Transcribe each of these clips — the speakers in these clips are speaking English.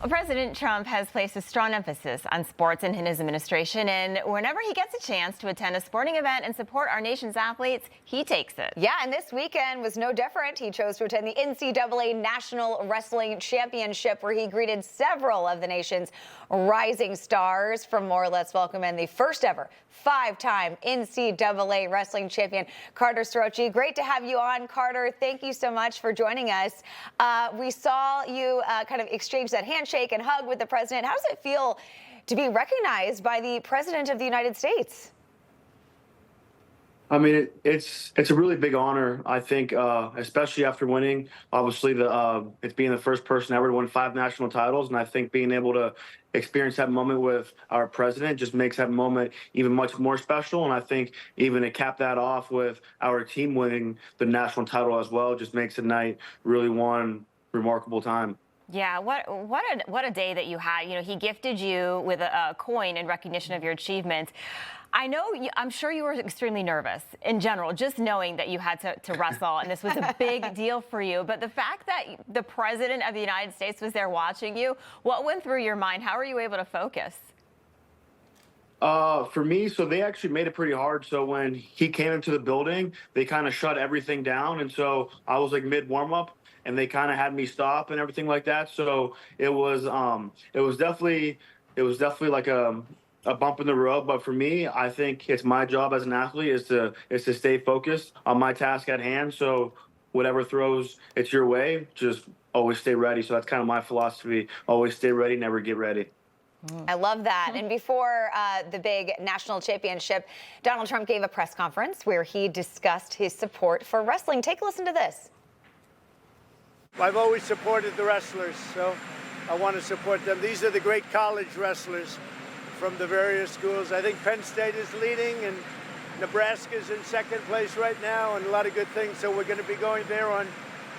Well, President Trump has placed a strong emphasis on sports in his administration, and whenever he gets a chance to attend a sporting event and support our nation's athletes, he takes it. Yeah, and this weekend was no different. He chose to attend the NCAA National Wrestling Championship, where he greeted several of the nation's rising stars. For more, let's welcome in the first ever five-time NCAA Wrestling Champion, Carter Starocci. Great to have you on, Carter. Thank you so much for joining us. We saw you kind of exchange that handshake and hug with the president. How does it feel to be recognized by the President of the United States? I mean, it's a really big honor, I think, especially after winning. Obviously, it's being the first person ever to win 5 national titles, and I think being able to experience that moment with our president just makes that moment even much more special. And I think even to cap that off with our team winning the national title as well just makes the night really one remarkable time. Yeah, what a day that you had. You know, he gifted you with a coin in recognition of your achievements. I'm sure you were extremely nervous in general, just knowing that you had to wrestle, and this was a big deal for you. But the fact that the President of the United States was there watching you, what went through your mind? How were you able to focus? For me, so they actually made it pretty hard. So when he came into the building, they kind of shut everything down. And so I was like mid warm up, and they kind of had me stop and everything like that. So it was definitely like a bump in the road. But for me, I think it's my job as an athlete is to stay focused on my task at hand. So whatever throws it's your way, just always stay ready. So that's kind of my philosophy. Always stay ready, never get ready. I love that. And before the big national championship, Donald Trump gave a press conference where he discussed his support for wrestling. Take a listen to this. I've always supported the wrestlers, so I want to support them. These are the great college wrestlers from the various schools. I think Penn State is leading, and Nebraska's in second place right now, and a lot of good things. So we're going to be going there on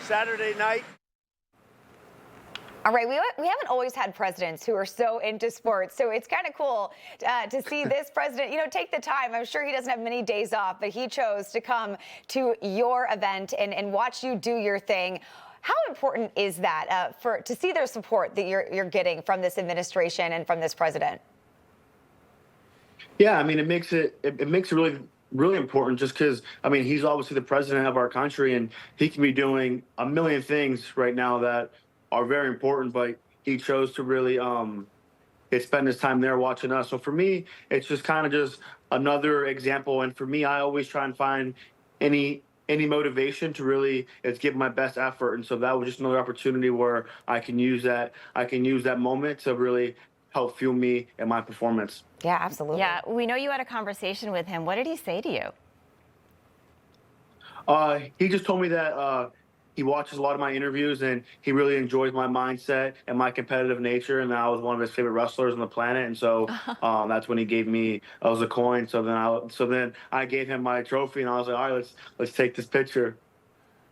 Saturday night. All right, we haven't always had presidents who are so into sports, so it's kind of cool to see this president, take the time. I'm sure he doesn't have many days off, but he chose to come to your event and watch you do your thing. How important is that to see their support that you're getting from this administration and from this president? Yeah, I mean, it makes it really, really important just because, I mean, he's obviously the president of our country, and he can be doing a million things right now that are very important, but he chose to really spend his time there watching us. So for me, it's just kind of just another example. And for me, I always try and find any motivation to really give my best effort. And so that was just another opportunity where I can use that moment to really help fuel me and my performance. Yeah, absolutely. Yeah, we know you had a conversation with him. What did he say to you? He just told me that he watches a lot of my interviews, and he really enjoys my mindset and my competitive nature, and I was one of his favorite wrestlers on the planet. And so that's when he gave me a coin. So then I gave him my trophy, and I was like, all right, let's take this picture.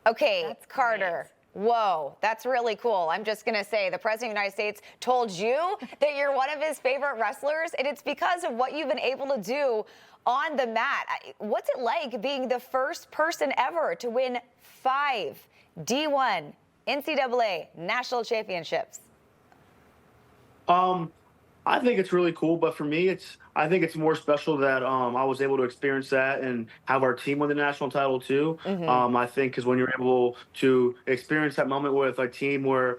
Okay, that's Carter. Great. Whoa, that's really cool. I'm just going to say the President of the United States told you that you're one of his favorite wrestlers, and it's because of what you've been able to do on the mat. What's it like being the first person ever to win 5 D1 NCAA National Championships? I think it's really cool, but for me, I think it's more special that I was able to experience that and have our team win the national title too. I think because when you're able to experience that moment with a team where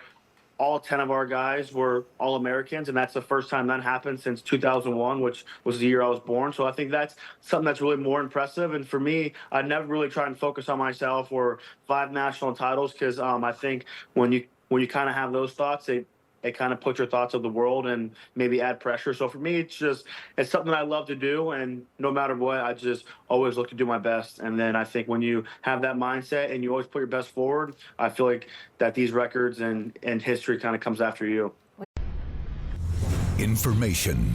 all 10 of our guys were All-Americans, and that's the first time that happened since 2001, which was the year I was born. So I think that's something that's really more impressive. And for me, I never really try and focus on myself or 5 national titles, because I think when you kind of have those thoughts, it kind of puts your thoughts of the world and maybe add pressure. So for me, it's something I love to do, and no matter what, I just always look to do my best. And then I think when you have that mindset and you always put your best forward, I feel like that these records and history kind of comes after you. Information.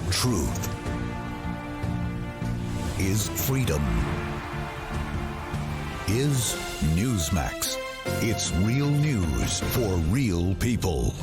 Truth is freedom. Is Newsmax. It's real news for real people.